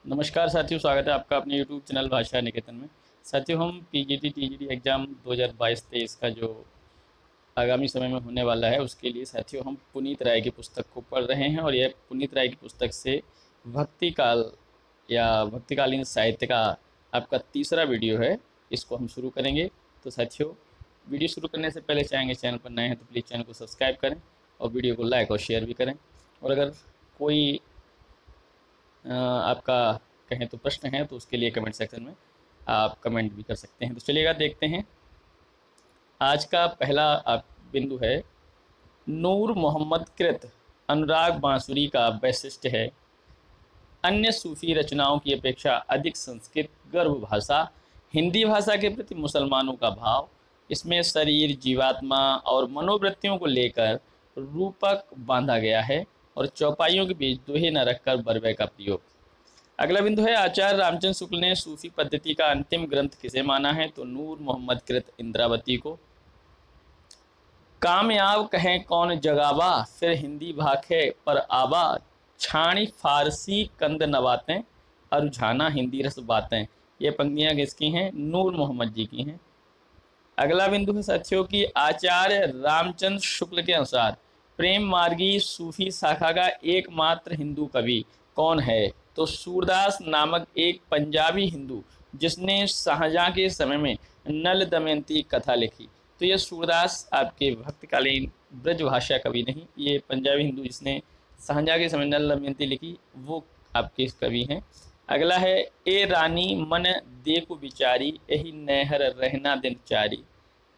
नमस्कार साथियों, स्वागत है आपका अपने यूट्यूब चैनल भाषा निकेतन में। साथियों, हम पीजीटी टीजीटी एग्ज़ाम 2022-23 का जो आगामी समय में होने वाला है उसके लिए साथियों हम पुनीत राय की पुस्तक को पढ़ रहे हैं। और यह पुनीत राय की पुस्तक से भक्ति काल या भक्तिकालीन साहित्य का आपका तीसरा वीडियो है, इसको हम शुरू करेंगे। तो साथियों, वीडियो शुरू करने से पहले चाहेंगे चैनल पर नए हैं तो प्लीज़ चैनल को सब्सक्राइब करें और वीडियो को लाइक और शेयर भी करें। और अगर कोई आपका कहें तो प्रश्न है तो उसके लिए कमेंट सेक्शन में आप कमेंट भी कर सकते हैं। तो चलिएगा देखते हैं। आज का पहला बिंदु है, नूर मोहम्मद कृत अनुराग बांसुरी का वैशिष्ट्य है अन्य सूफी रचनाओं की अपेक्षा अधिक संस्कृत गर्भ भाषा। हिंदी भाषा के प्रति मुसलमानों का भाव, इसमें शरीर, जीवात्मा और मनोवृत्तियों को लेकर रूपक बांधा गया है और चौपाइयों के बीच दोहे न रखकर बरबे का प्रयोग। अगला बिंदु है, आचार्य रामचंद्र शुक्ल ने सूफी पद्धति का अंतिम ग्रंथ किसे माना है? तो नूर मोहम्मद कृत इंद्रावती को। कामयाब कहें कौन जगावा, फिर हिंदी भाखे पर आबा, छाणी फारसी कंद नवातें, अरुझाना हिंदी रस बातें। ये पंक्तियाँ किसकी हैं? नूर मोहम्मद जी की हैं। अगला बिंदु है साथियों की, आचार्य रामचंद्र शुक्ल के अनुसार प्रेम मार्गी सूफी शाखा का एकमात्र हिंदू कवि कौन है? तो सूरदास नामक एक पंजाबी हिंदू जिसने शाहजहां के समय में नल दमयंती कथा लिखी। तो ये सूरदास आपके भक्तकालीन ब्रजभाषा कवि नहीं, ये पंजाबी हिंदू जिसने शाहजहां के समय नल दमयंती लिखी वो आपके कवि हैं। अगला है, ए रानी मन देखो बिचारी, यही नहर रहना दिन चारी,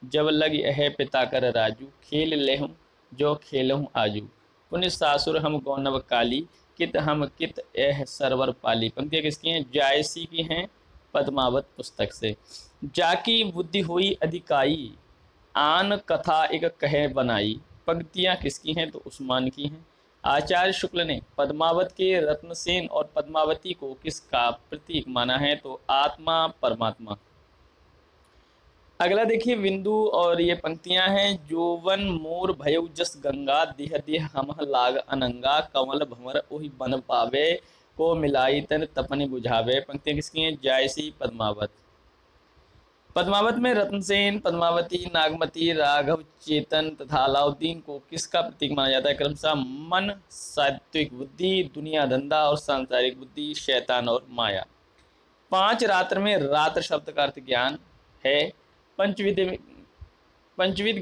जब लग है पिता कर राजू, खेल लेहूँ जो खेलहूँ आजू, पुण्य सासुर हम गौनव काली, कित हम कित एह सरवर पाली। पंक्तियाँ किसकी हैं? जायसी की हैं, पद्मावत पुस्तक से। जाकी बुद्धि हुई अधिकाई, आन कथा एक कहे बनाई। पंक्तियाँ किसकी हैं? तो उस्मान की हैं। आचार्य शुक्ल ने पद्मावत के रत्नसेन और पद्मावती को किसका प्रतीक माना है? तो आत्मा, परमात्मा। अगला देखिए बिंदु, और ये पंक्तियां हैं, जोवन मोर भयउ जस गंगा, देह देह हम लाग अनंगा, कमल भंवर ओहि बन पावे, को मिलाई तन तपन बुझावे। पंक्तियां किसकी हैं? जायसी, पद्मावत। पद्मावत में रत्नसेन, पद्मावती, नागमती, राघव, चेतन तथा अलाउद्दीन को किसका प्रतीक माना जाता है? क्रमशः मन, सात्विक बुद्धि, दुनिया धंधा और सांसारिक बुद्धि, शैतान और माया। पांच रात्र में रात्र शब्द का अर्थ ज्ञान है। पंचविध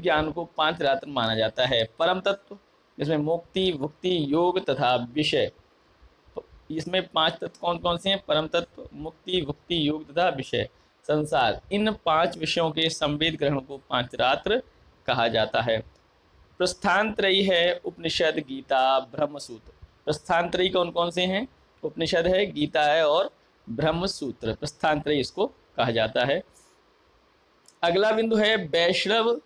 ज्ञान को पांच रात्र माना जाता है। परम तत्व, इसमें मुक्ति, भुक्ति, योग तथा विषय। इसमें पांच तत्व कौन कौन से हैं? परम तत्व, मुक्ति, भुक्ति, योग तथा विषय, संसार। इन पांच विषयों के संवेद ग्रहण को पांच रात्र कहा जाता है। प्रस्थानत्रयी है, उपनिषद, गीता, ब्रह्मसूत्र। प्रस्थानत्रयी कौन कौन से हैं? उपनिषद है, गीता है और ब्रह्मसूत्र। प्रस्थानत्रयी इसको कहा जाता है। अगला बिंदु है, वैष्णव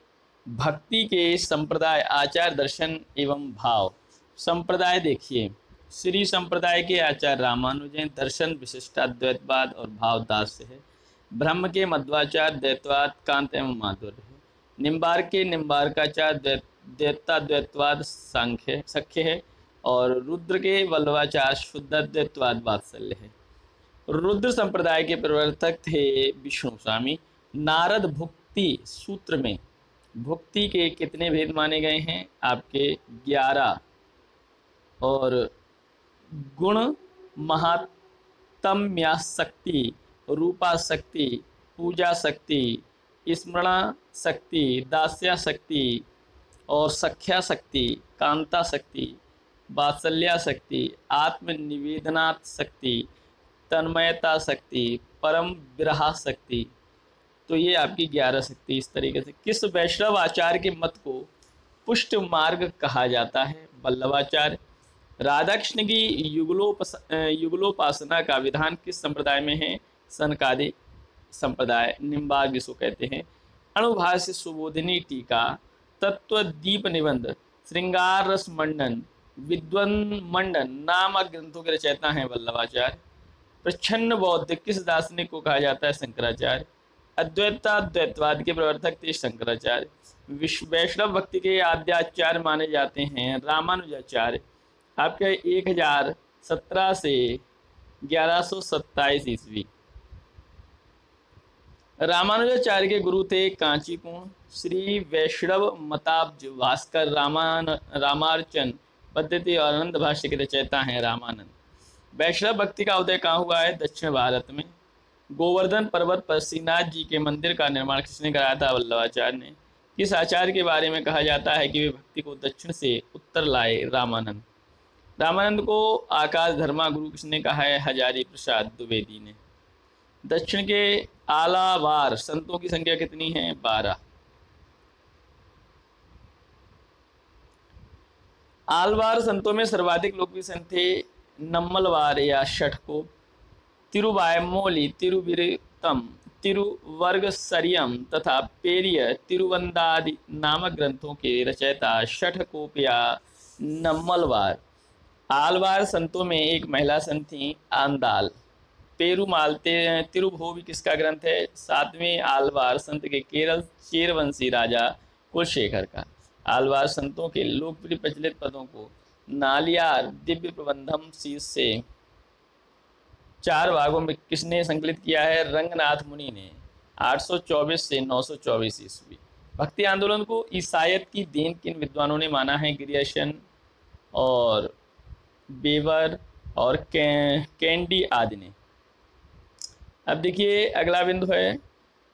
भक्ति के संप्रदाय, आचार, दर्शन एवं भाव। संप्रदाय देखिए, श्री संप्रदाय के आचार्य रामानुजन, दर्शन विशिष्टाद्वैतवाद और भाव दास्य है। ब्रह्म के मध्वाचार्य द्वैतवाद, कांत एवं माधुर्य है। निम्बार्क के निम्बार्काचार्य द्वैताद्वैतवाद सांख्य सख्य है। और रुद्र के वल्लभाचार्य शुद्धाद्वैतवाद वात्सल्य है। रुद्र संप्रदाय के प्रवर्तक थे विष्णु स्वामी। नारद भुक्ति सूत्र में भुक्ति के कितने भेद माने गए हैं? आपके 11। और गुण, महात्म्या शक्ति, रूपा शक्ति, पूजा शक्ति, स्मरणा शक्ति, दास्या शक्ति और सख्या शक्ति, कांता शक्ति, वात्सल्या शक्ति, आत्मनिवेदनात् शक्ति, तन्मयता शक्ति, परम विरहा शक्ति। तो ये आपकी 11 शक्ति। इस तरीके से किस वैष्णव आचार्य के मत को पुष्ट मार्ग कहा जाता है? वल्लभाचार्य। राधा कृष्ण की युगलोपासना का विधान किस संप्रदाय में है? सनकादि संप्रदाय। निम्बार्क जिसको कहते हैं। अणुभाष्य, सुबोधिनी टीका, तत्व दीप निबंध, श्रृंगार रस मंडन, विद्वन् मंडन नामक ग्रंथों के रचयिता हैं वल्लभाचार्य। प्रच्छन्न बौद्ध किस दार्शनिक को कहा जाता है? शंकराचार्य। अद्वैताद्वैतवाद के प्रवर्तक थे शंकराचार्य। वैष्णव भक्ति के आद्याचार्य माने जाते हैं रामानुजाचार्य। आपके 1017 से 1127 ईस्वी। रामानुजाचार्य के गुरु थे कांचीपुर श्री वैष्णव मताब्ज भास्कर रामार्चन पद्धति और आनंद भाष्य के रचयिता हैं रामानंद। वैष्णव भक्ति का उदय कहाँ हुआ है? दक्षिण भारत में। गोवर्धन पर्वत पर श्रीनाथ जी के मंदिर का निर्माण किसने कराया था? वल्लभाचार्य ने। किस आचार्य के बारे में कहा जाता है कि वे भक्ति को दक्षिण से उत्तर लाए? रामानंद। रामानंद को आकाश धर्मा गुरु किसने कहा है? हजारी प्रसाद द्विवेदी ने। दक्षिण के आलावार संतों की संख्या कितनी है? 12। आलवार संतों में सर्वाधिक लोकप्रिय संत थे नम्मलवार या षटकोप, तिरुवायमोली, तिरुविरतम, तिरुवर्गसरियम तथा पेरिय तिरुवंदादि नामक ग्रंथों के रचयिता षटकोप या नम्मलवार। आलवार संतों में एक महिला संत थी आंदाल। पेरुमाल तिरुभोवी किसका ग्रंथ है? 7वें आलवार संत के केरल चेरवंशी राजा कुलशेखर का। आलवार संतों के लोकप्रिय प्रचलित पदों को नालियार दिव्य प्रबंधम शीर्ष से 4 भागों में किसने संकलित किया है? रंगनाथ मुनि ने 824 से 924 ईस्वी। भक्ति आंदोलन को ईसाइत की देन किन विद्वानों ने माना है? ग्रियर्सन और बेवर और कैंडी आदि ने। अब देखिए अगला बिंदु है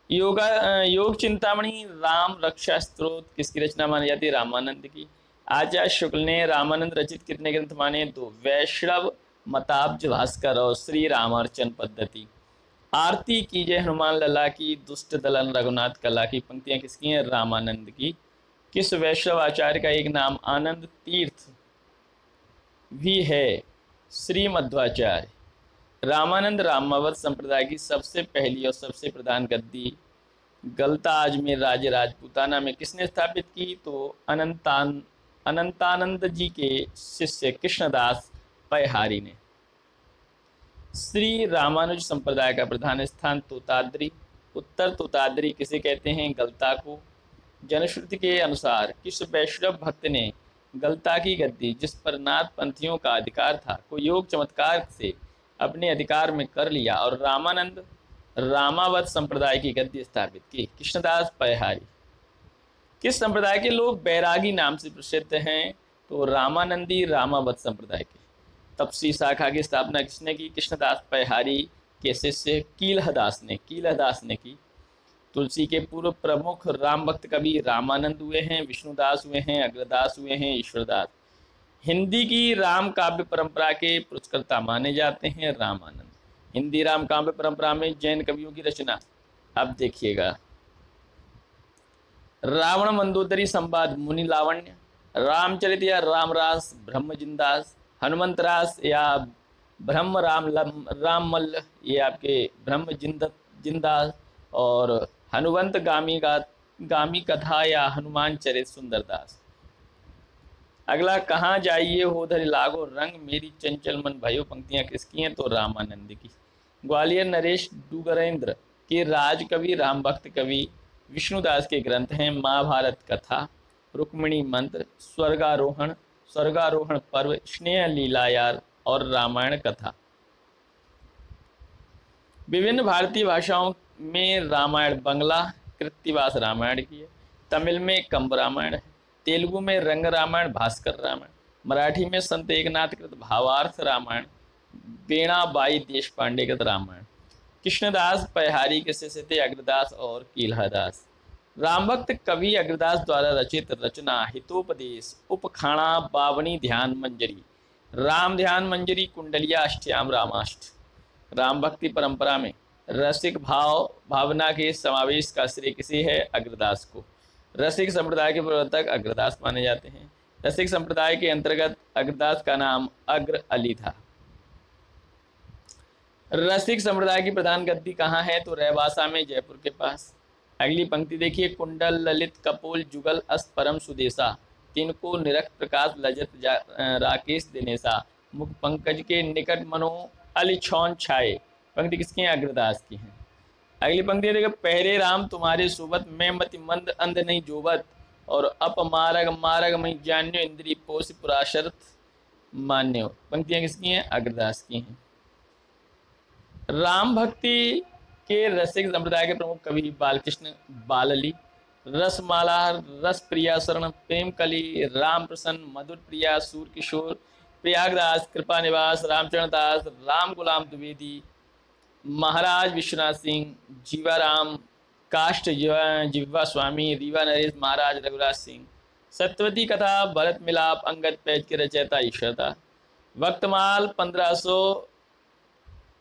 योग चिंतामणि राम रक्षा स्त्रोत किसकी रचना मानी जाती है? रामानंद की। आचार्य शुक्ल ने रामानंद रचित कितने ग्रंथ माने? 2। वैष्णव मताब्ज भास्कर और श्री रामार्चन पद्धति। आरती कीजिए हनुमान लला की, दुष्ट दलन रघुनाथ कला की पंक्तियां किसकी हैं? रामानंद की। किस वैष्णव आचार्य का एक नाम आनंद तीर्थ भी है? श्री मध्वाचार्य। रामानंद रामावत संप्रदाय की सबसे पहली और सबसे प्रधान गद्दी गलता अजमेर राज्य राजपूताना में किसने स्थापित की? तो अनंतानंद जी के शिष्य कृष्णदास पैहारी ने। श्री रामानुज संप्रदाय का प्रधान स्थान तोताद्री, उत्तर तोताद्री किसे कहते हैं? गलता को। जनश्रुति के अनुसार किस वैष्णव भक्त ने गलता की गद्दी, जिस पर नाथ पंथियों का अधिकार था, को योग चमत्कार से अपने अधिकार में कर लिया और रामानंद रामावत संप्रदाय की गद्दी स्थापित की? कृष्णदास पैहारी। किस संप्रदाय के लोग बैरागी नाम से प्रसिद्ध हैं? तो रामानंदी रामावत संप्रदाय के। तपसी शाखा की स्थापना किसने की? कृष्णदास पैहारी के शिष्य कीलहदास ने की। तुलसी के पूर्व प्रमुख राम भक्त कवि रामानंद हुए हैं, विष्णुदास हुए हैं, अग्रदास हुए हैं, ईश्वरदास। हिंदी की राम काव्य परंपरा के पुरस्कर्ता माने जाते हैं रामानंद। हिंदी राम काव्य परंपरा में जैन कवियों की रचना, अब देखिएगा, रावण मंदोदरी संवाद मुनि लावण्य, रामचरित या रामरास ब्रह्मजिंदास, हनुमंतरास या ब्रह्म राममल्ल ये आपके ब्रह्म जिंदास, और हनुमंत गामी कथा या हनुमान चरित सुंदरदास। अगला, कहाँ जाइए हो धरि लागो रंग मेरी चंचल मन भयो पंक्तियां किसकी हैं? तो रामानंद की। ग्वालियर नरेश डूगरेंद्र के राजकवि राम भक्त कवि विष्णुदास के ग्रंथ हैं महाभारत कथा, रुक्मिणी मंत्र, स्वर्गारोहण पर्व, स्नेह लीलायार और रामायण कथा। विभिन्न भारतीय भाषाओं में रामायण, बंगला कृत्तिवास रामायण की है, तमिल में कंब रामायण है, तेलुगु में रंग रामायण, भास्कर रामायण, मराठी में संत एकनाथ कृत भावार्थ रामायण, बेणाबाई देशपांडे कृत रामायण। कृष्णदास पैहारी के शिष्य थे अग्रदास और कीलहदास। रामभक्त कवि अग्रदास द्वारा रचित रचना हितोपदेश, उपखाणा, बावनी ध्यान मंजरी, राम ध्यान मंजरी, कुंडलिया अष्टयाम रामाष्ट। राम भक्ति परंपरा में रसिक भावना के समावेश का श्रेय किसे है? अग्रदास को। रसिक संप्रदाय के प्रवर्तक अग्रदास माने जाते हैं। रसिक संप्रदाय के अंतर्गत अग्रदास का नाम अग्र अली था। रसिक संप्रदाय की प्रधान गद्दी कहाँ है? तो रैवासा में, जयपुर के पास। अगली पंक्ति देखिए, कुंडल ललित कपोल जुगल अस्त परम सुदेशा, तिनको निरख प्रकाश लजत राकेश दिनेशा, मुख पंकज के निकट मनो अलिछौन छाए। पंक्ति किसकी है? अग्रदास की है। अगली पंक्ति देखिए, पहरे राम तुम्हारे सोबत, मैं मति मंद अंध नहीं जोबत, और अपमारग मारग मई जान्यो, इंद्री पोष पुराशरत मान्यो। पंक्तियां किसकी हैं? अग्रदास की हैं। राम भक्ति के रसिक संप्रदाय के प्रमुख कवि बालकृष्ण बालली, रसमाला, रस प्रिया शरण, प्रेम कली, राम प्रसन्न, मधुर प्रिया, सूर किशोर, प्रयागदास, कृपा निवास, रामचरण दास, राम गुलाम द्विवेदी, महाराज विश्वनाथ सिंह, जीवाराम, काष्ट जिव्वा स्वामी, रीवा नरेश, महाराज रघुराज सिंह, सत्यवती कथा, भरत मिलाप, अंगद पैज के रचयिता ईश्वरदा, वक्तमाल 1500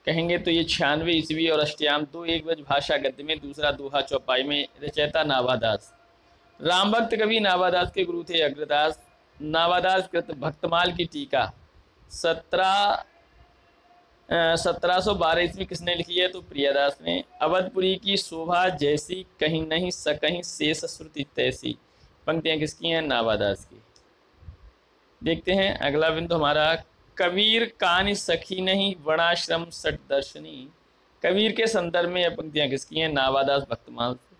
कहेंगे तो ये 96 ईस्वी और अष्टयाम, दो एकवच भाषा गद्य में, दूसरा दोहा चौपाई में, रचयिता नाभादास। राम भक्त कवि नाभादास के गुरु थे अग्रदास। नाभादास कृत भक्तमाल की टीका 1712 ईस्वी किसने लिखी है? तो प्रियादास ने। अवधपुरी की शोभा जैसी कहीं नहीं सकहीं शेष श्रुति तैसी, पंक्तियां किसकी हैं? नाभादास की। देखते हैं अगला बिंदु हमारा, कबीर कानि सखी नहीं वर्णाश्रम सट दर्शनी। कबीर के संदर्भ में यह पंक्तियां किसकी हैं? नाभादास भक्तमाल से।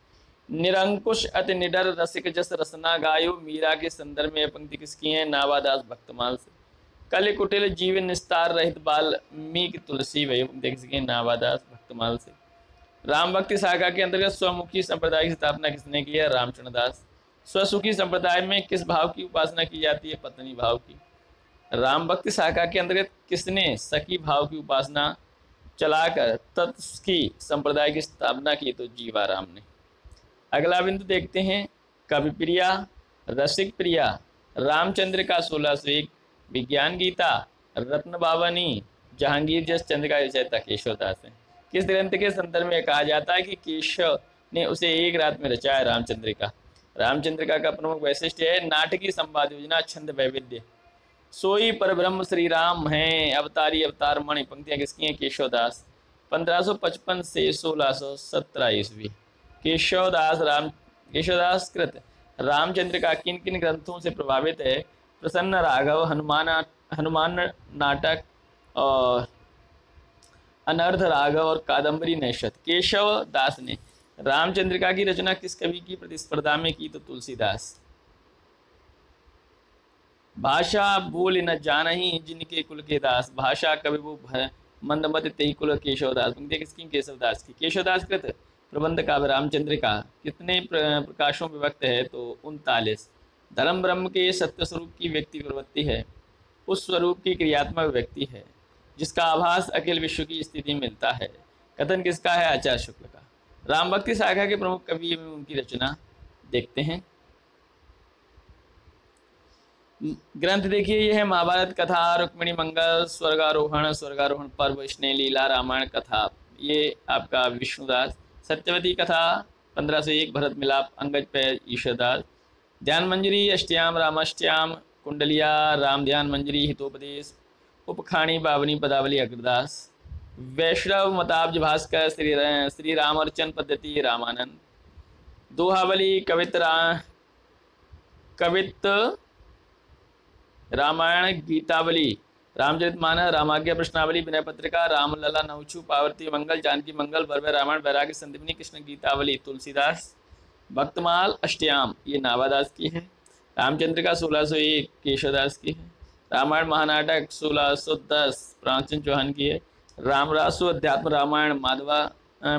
निरंकुश अति निडर रसिक जस रसना गायो, मीरा के संदर्भ में यह पंक्ति किसकी हैं? नाभादास भक्तमाल से। कल कुटिल जीवन निस्तार रहित बाल्मीकि तुलसी, वही पंक्ति किसकी हैं? नाभादास भक्तमाल से। राम भक्ति शाखा के अंतर्गत स्वमुखी संप्रदाय की स्थापना किसने की है? रामचरण दास। स्वसुखी संप्रदाय में किस भाव की उपासना की जाती है? पत्नी भाव की। राम भक्ति शाखा के अंतर्गत किसने सखी भाव की उपासना चलाकर तत्सुखी संप्रदाय की स्थापना की? तो जीवाराम ने। अगला बिंदु देखते हैं, कवि प्रिया, रसिक प्रिया, रामचंद्र का 1601, विज्ञान गीता, रत्न बावनी, जहांगीर जस चंद्र का रचयिता केशवदास है। किस ग्रंथ के संदर्भ में कहा जाता है कि केशव ने उसे एक रात में रचा है? रामचंद्र का। रामचंद्र का प्रमुख वैशिष्ट्य है नाटकीय संवाद योजना, छंद वैविध्य। सोई पर ब्रह्म श्री राम हैं, अवतारी अवतार मणि, पंक्तियां किसकी हैं? केशवदास। 1555 से 1617 ईस्वी। केशवदास कृत रामचंद्र का किन किन ग्रंथों से प्रभावित है? प्रसन्न राघव, हनुमान नाटक और अनर्थ राघव और कादम्बरी नैषध। केशव दास ने रामचंद्रिका की रचना किस कवि की प्रतिस्पर्धा में की? तो तुलसीदास। भाषा बोल न जानही जिनके कुल के दास, भाषा कवि वो मंदमत तेई कुल केशवदास, पंक्ति किसकी? केशवदास की। केशवदास कृत प्रबंध काव्य रामचंद्रिका कितने प्रकाशों में विभक्त है? तो 39। धर्म ब्रह्म के सत्य स्वरूप की व्यक्ति प्रवृत्ति है, उस स्वरूप की क्रियात्मक व्यक्ति है जिसका आभास अखिल विश्व की स्थिति मिलता है। कथन किसका है? आचार्य शुक्ल का। राम भक्ति शाखा के प्रमुख कवि एवं उनकी रचना देखते हैं। ग्रंथ देखिए, ये है महाभारत कथा, रुक्मिणी मंगल, स्वर्गारोहण पर्व, स्नेह लीला, रामायण कथा, ये आपका विष्णुदास। सत्यवती कथा 1501, भरत मिलाप, अंगज पैज, ईश्वरदास। ध्यान मंजरी, अष्टयाम, रामाष्टयाम, कुंडलिया, राम ध्यान मंजरी, हितोपदेश, उपखाणी, बावनी, पदावली, अग्रदास। वैष्णव मताब्ज भास्कर, श्री राम अर्चन पद्धति, रामानंद। दोहावली, कवित रामायण, गीतावली, रामचरितमानस, रामाज्ञा प्रश्नावली, विनय पत्रिका, रामलला, नवछू, पावर्ती मंगल, जानकी मंगल, बर्वे रामायण, वैराग्य संदीपनी, कृष्ण गीतावली, तुलसीदास। भक्तमाल, अष्टयाम, ये नाभादास की है। रामचंद्र का 1601, केशवदास की है। रामायण महानाटक 1610, प्राचीन चौहान की है। रामरासु अध्यात्म रामायण,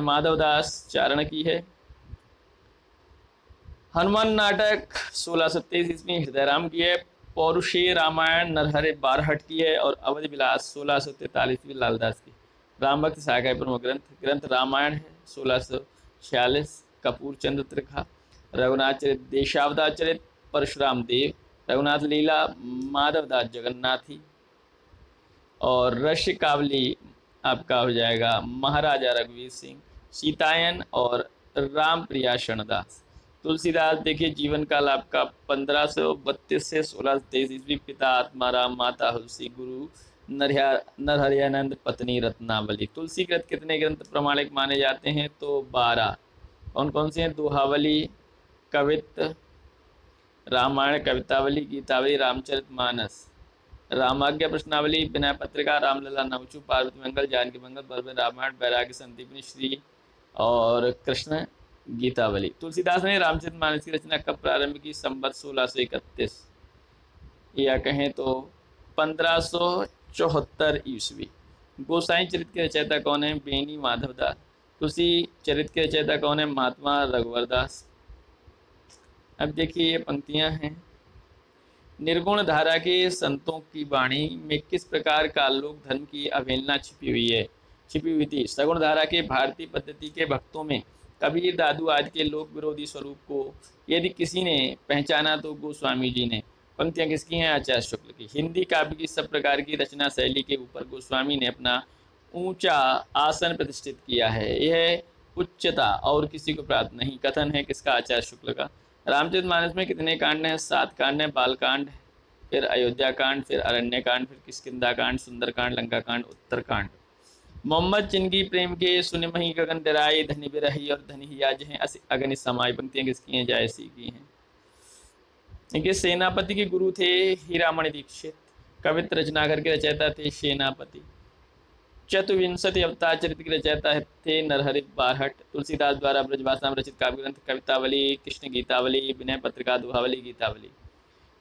माधवदास चारण की है। हनुमान नाटक 1623 ईस्वी, हृदयराम की है। पौरुषेय रामायण नरहरे बारहट की है। और अवधि विलास 1643 ईस्वी, लालदास की। राम भक्त शाखा प्रमुख ग्रंथ रामायण है 1646, कपूर चंद्र त्रिखा, रघुनाथ चरित, देशावतार चरित, परशुराम देव, रघुनाथ लीला, माधवदास जगन्नाथी। और रश्य कावली आपका हो जाएगा महाराजा रघुवीर सिंह, सीतायन और राम प्रिया शरणदास। तुलसीदास देखिए, जीवन काल आपका 1532 से 1623 ईस्वी। पिता आत्माराम, माता हुलसी, गुरु नरहरियानंद, पत्नी रत्नावली। तुलसीकृत कितने ग्रंथ प्रमाणिक माने जाते हैं? तो 12। कौन कौन से हैं? दोहावली, कवित, रामायण, कवितावली, गीतावली, रामचरितमानस, रामाज्ञा प्रश्नावली, विनय पत्रिका, रामलला, नवचू, पार्वती मंगल, जानकी मंगल, बर्वे रामायण, वैराग्य संदीपनी, श्री और कृष्ण गीतावली। तुलसीदास ने रामचरितमानस की रचना कब प्रारंभ की? संवत 1631, या कहें तो 1574 ईस्वी। गोसाई चरित्र के रचयिता कौन है? बेनी माधवदास। तुलसी चरित्र के रचयिता कौन है? महात्मा रघुवर दास। अब देखिए ये पंक्तियां हैं। निर्गुण धारा के संतों की वाणी में किस प्रकार का लोक धर्म की अवहेलना छिपी हुई थी? सगुण धारा के भारतीय पद्धति के भक्तों में कबीर, दादू आदि के लोक विरोधी स्वरूप को यदि किसी ने पहचाना तो गोस्वामी जी ने। पंक्तियां किसकी हैं? आचार्य शुक्ल की। हिंदी काव्य की सब प्रकार की रचना शैली के ऊपर गोस्वामी ने अपना ऊंचा आसन प्रतिष्ठित किया है। यह उच्चता और किसी को प्राप्त नहीं। कथन है किसका? आचार्य शुक्ल का। रामचरितमानस में कितने कांड हैं? 7 कांड हैं। बालकांड, फिर अयोध्या कांड, फिर अरण्य कांड, फिर किष्किंधा कांड, सुंदर कांड, लंका कांड, उत्तर कांड। मोहम्मद चिनकी प्रेम के सुनिमहि गगन डराई, धनि बिरही और धनि हियाज हैं अस अग्नि समाई। पंक्तियां किसकी हैं? जायसी की हैं। इनके सेनापति के गुरु थे हीरामणि दीक्षित। कवित्र रचनाकर के रचयिता थे सेनापति। चतुर्विंशति अवतार चरित्र के रचयिता थे नरहरि बारहट। तुलसीदास द्वारा ब्रजभाषा में रचित काव्य ग्रंथ कवितावली, कृष्ण गीतावली, विनय पत्रिका, दुहावली, गीतावली।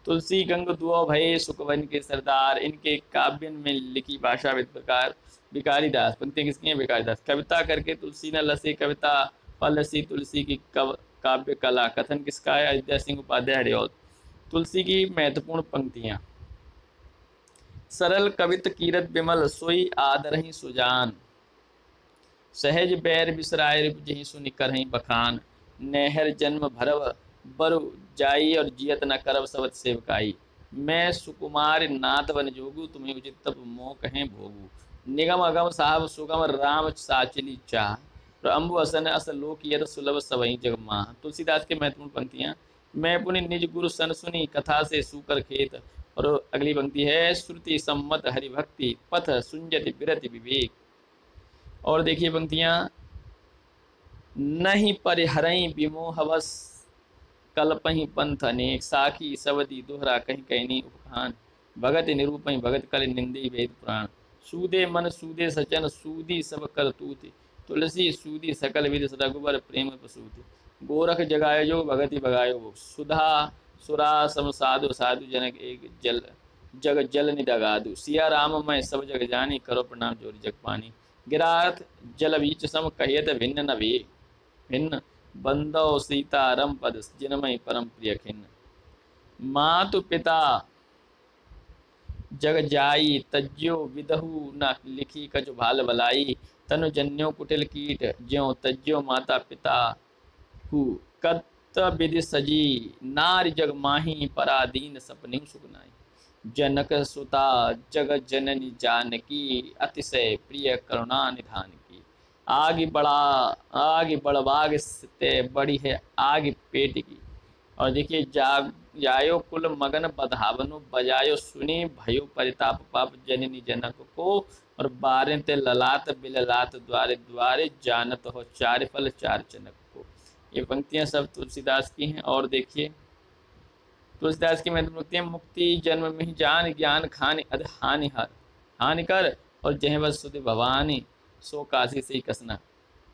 तुलसी गंग दुओ भय सुखवन के सरदार। इनके काव्यन में लिखी भाषा प्रकार भिखारीदास। पंक्तियां किसकी हैं? भिखारीदास। कविता करके तुलसी न लसी, कविता पलसी तुलसी की काव्य कला। कथन किसका है? अयोध्या सिंह उपाध्याय हरिऔध। तुलसी की महत्वपूर्ण पंक्तियां। सरल कवित कीरत विमल, सोई आदरहि सुजान। सहज बैर बिसराय रिपजहि सुनि करहि बखान। नेहर जन्म भरव बरु जाई और जियत न करब सवत सेवकाई। मैं सुकुमार नाथ वन जोगू, तुम्हें उचित तप मोह कहें भोगू। निगम अगम साहब सुगम राम साचली चाह, प्रअम्बु असन अस लोक यत सुलभ सवई जग माह। तुलसीदास के महत्वपूर्ण पंक्तियां। मैं पुनि निज गुरु सन सुनी, कथा से सूकर खेत। और अगली पंक्ति है श्रुति सम्मत हरिभक्ति, पथ सुंजति बिरति विवेक। और देखिए पंक्तियां। नहीं परिहरई विमोहवस, कल्पहि पंथ अनेक। साखी सवदी दोहरा कहीं कहनी उपखान। भगत निरूपहि भगत कल निंदे वेद पुराण। सूदे मन सूदे सचन, सूदी सब करतूत। तुलसी सूदी सकल विद, रघुबर प्रेम प्रसूति। गोरख जगायो जो, भगति भगायो। सुधा सुरा सम साधु, साधु जनक एक जल जग जल निदगादु। सिया राम मैं सब जग जानी, करो प्रणाम जोरी जग पानी। गिराथ जल बीच सम, कहियत भिन्न न वे भिन्न। बंदो सीता रम पद, जिनमय परम प्रिय खिन्न। मातु पिता जग जाई, तज्यो विदहु न लिखी कछु भाल बलाई। तनु जन्यो कुटिल कीट, ज्यों तज्यो माता पिता हु। कत विधि सजी, नारी जग माही, पराधीन सपनी सुगनाई। जनक सुता जग जननी जानकी, अतिशय प्रिय करुणा निधान की। आगे बढ़वाग से बड़ी है आगे पेट की। और देखिए जायो कुल मगन बधावनु, बजायो सुनी भयो परिताप पाप जननी जनक को। और बारे ते ललात बिललात, द्वारे द्वारे जानत हो चार फल चार चनक को। ये पंक्तियां सब तुलसीदास की हैं। और देखिए तुलसीदास की महत्वपूर्ण पंक्तियां। मुक्ति जन्म में जान, ज्ञान खान अध हानि हर। हानि कर और जह बस सुध भवानी, सो काशी से कसना।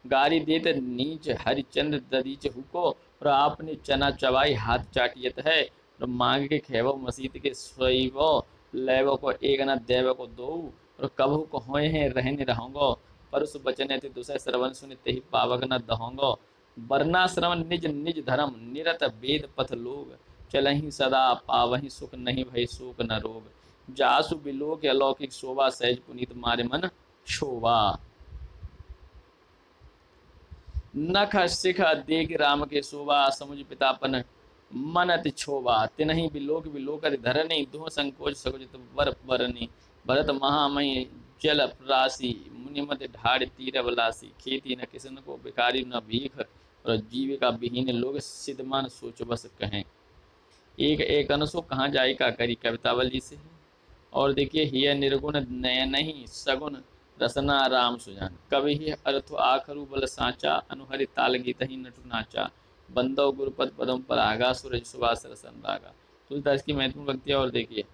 गारी देत नीच हरिचंद्र ददीच हुको, और आपने चना चबाई हाथ चाटियत है। और मांग के खेवो मसीत के सोईवो, लेवो को एक न देव को दो। और कभू को होए हैं रहने रहूंगो, परसु बचने थे दूसरे श्रवण सुनि तेहि पावक न दहोंगो। वरना श्रवण निज निज धर्म, निरत वेद पथ लोग। चलहि सदा पावहि सुख, नहीं भय शोक न रोग। जासु बिलोक अलौकिक शोभा, सहज पुनीत मारे मन शोभा। नख शिख देख राम के शोभा, समुझ पितापन मन अति क्षोभा। तिनहि बिलोक बिलोक धरनी, दुह संकोच सकुचित वर बरनी। भरत महामय जल राशि, मुनिमत ढाड़ तीर बलासी। खेती न किसन को भिखारी न भीख, और जीविका विहीन लोग सिद्धमान सोच बस कहें। एक एक अनसो कहाँ जाए का करी, कवितावली से है। और देखिए हिय निर्गुण नय नहीं, सगुण रसना राम सुजान। कवि ही अर्थ आखरु बल साचा, अनुहरि ताल गीत ही नटु नाचा। बंदो गुरुपद पदम पर आगा, सूरज सुबास रसन रागा। तुलसीदास की महत्वपूर्ण पंक्तियां। और देखिए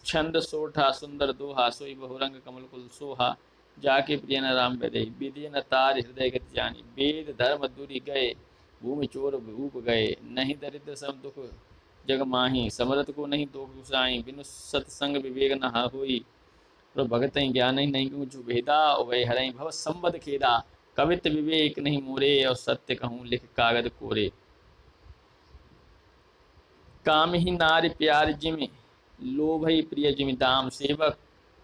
छंद सोठा सुंदर दोहा, सोई बहुरंग कमल कुल सोहा। जाके प्रिय न राम बेदई, विधि न तार हृदय गति जानी। वेद धर्म दूरी गए, भूमि चोर भूप गए। नहीं दरिद्र सब दुख जग माही, समरथ को नहीं दो गुसाई। बिनु सत्संग विवेक न होई, और भगत ज्ञान ही नहीं जो भेदा वह हरई भव संवद खेदा, कवित विवेक नहीं मोरे और सत्य कहूँ लिख कागद कोरे। काम ही नारी प्यार जिमि लोभ ही प्रिय जिमि दाम, सेवक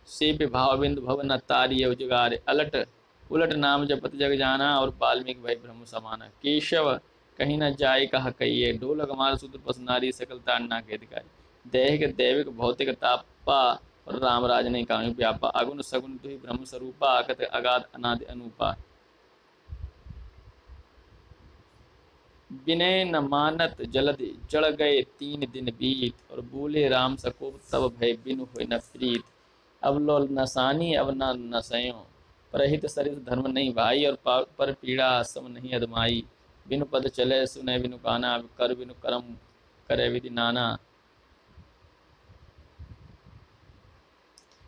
सेव्य भाव बिंदु भव न तारी अवजगार, अलट उलट नाम जपत जग जाना और वाल्मीकि भय ब्रह्म समाना। केशव कहीं न जाए कहा कहिए, ढोलक मार सूत्र पस नारी सकल ताड़ना के अधिकारी। दैहिक दैविक भौतिक तापा और राम राज नहीं कामी व्यापा, अगुण सगुण तुहि ब्रह्म स्वरूपा, आकत अगाध अनादि अनूपा। विनय न मानत जलधि जड़ गए 3 दिन बीत, और बोले राम सकोप तब भय बिनु हुए न प्रीत। अब लो नसानी अब न सयो, परहित सरित धर्म नहीं भाई, और पर पीड़ा सम नहीं अदमाई। बिनु पद चले सुने बिनु काना, कर बिनु कर्म करे विधि नाना।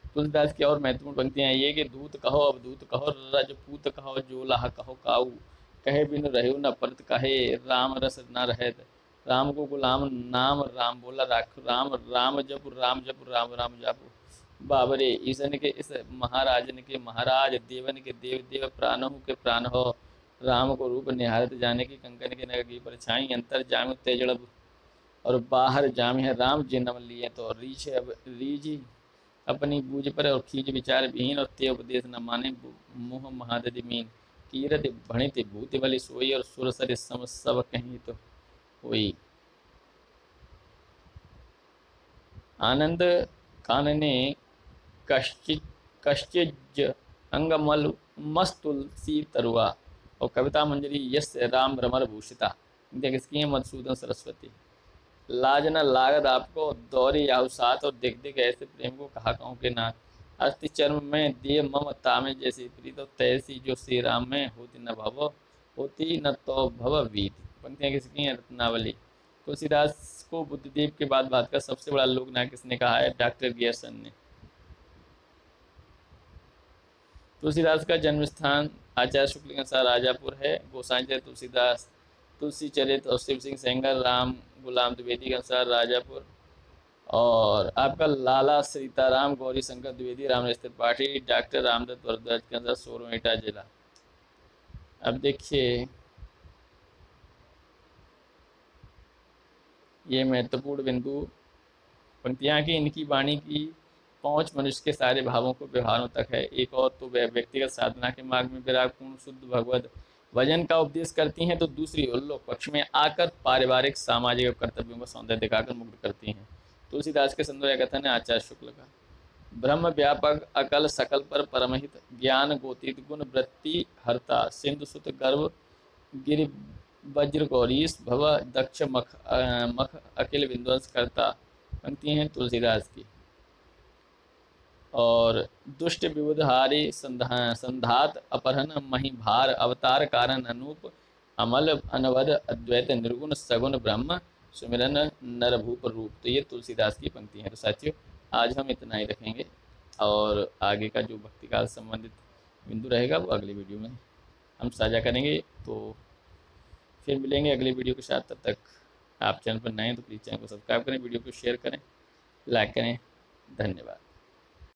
तुलसीदास की और महत्वपूर्ण पंक्तियां ये कि दूत कहो अवधूत कहो, रजपूत कहो जोलाह कहो काऊ, कहे बिनु रहो न परत कहे, राम रस न रहे। राम को गुलाम नाम राम बोला राख, राम राम जप राम जप राम राम जप। बाबरे ईसन के इस महाराजन के महाराज, देवन के देव देव प्राणहु के प्राण हो। राम को रूप निहारत जाने की कंकन के नगी पर छाई, अंतर जाम तेजड़ और बाहर जाम है राम जिनम लिए। तो रीछ अब रीझ अपनी बूझ पर और खींच विचार विहीन, और ते उपदेश न माने मुँह महादधि मीन। कीरत भणित भूत बलि सोई, और सुर सर सम सब कहीं तो होई। आनंद कानने कश्चिज अंगमल मस्तुलसी तरुआ, और कविता मंजरी यश राम रमर भूषिता। किसकी है? मधुसूदन सरस्वती। लाज न लागत आपको दौरी याहु साथ, और देख देख ऐसे प्रेम को कहा कहूँ के नाथ। अस्थि चर्म में दिए मम तामे जैसी प्रीत, तैसी जो श्री राम में होती न भव होती न तो भव वीत। पंक्तियाँ किसकी हैं? रत्नावली। तुलसीदास को बुद्धदेव के बाद भारत का सबसे बड़ा लोक नायक किसने कहा है? डॉक्टर गियर्सन ने। तुलसीदास का जन्म स्थान आचार्य शुक्ल के अनुसार राजापुर है। गोसाई तुलसीदास तुलसी चरित और शिव सिंह सेंगर राम गुलाम द्विवेदी के अनुसार राजापुर। और आपका लाला सीताराम गौरी शंकर द्विवेदी राम त्रिपाठी डॉक्टर रामदत्त वरदराज के अनुसार सोरमेटा जिला। अब देखिए ये महत्वपूर्ण बिंदु पंक्तियाँ की, इनकी वाणी की पहुँच मनुष्य के सारे भावों को व्यवहारों तक है। एक और तो वह व्यक्तिगत साधना के मार्ग में विरागपूर्ण शुद्ध भगवत वजन का उपदेश करती हैं, तो दूसरी उल्लोक पक्ष में आकर पारिवारिक सामाजिक कर्तव्यों का सौंदर्य दिखाकर मुक्त करती हैं। तुलसीदास के संदर्भ कथन है आचार्य शुक्ल का। ब्रह्म व्यापक अकल सकल पर परमहित, ज्ञान गोतीत गुण वृत्ति हरता, सिंधु सुत गर्भ गिरि वज्र गौरीश, भव दक्ष मख अखिल विध्वंस करता। पंक्ति हैं तुलसीदास की। और दुष्ट विबुधारी संधात अपहरण मही भार, अवतार कारण अनूप अमल अनवद अद्वैत निर्गुण सगुण ब्रह्म सुमिरन नरभूप रूप। तो ये तुलसीदास की पंक्ति हैं। तो साथियों आज हम इतना ही रखेंगे, और आगे का जो भक्ति काल संबंधित बिंदु रहेगा वो अगली वीडियो में हम साझा करेंगे। तो फिर मिलेंगे अगली वीडियो के साथ। तब तक आप चैनल पर नए हैं तो प्लीज़ चैनल को सब्सक्राइब करें, वीडियो को शेयर करें, लाइक करें। धन्यवाद।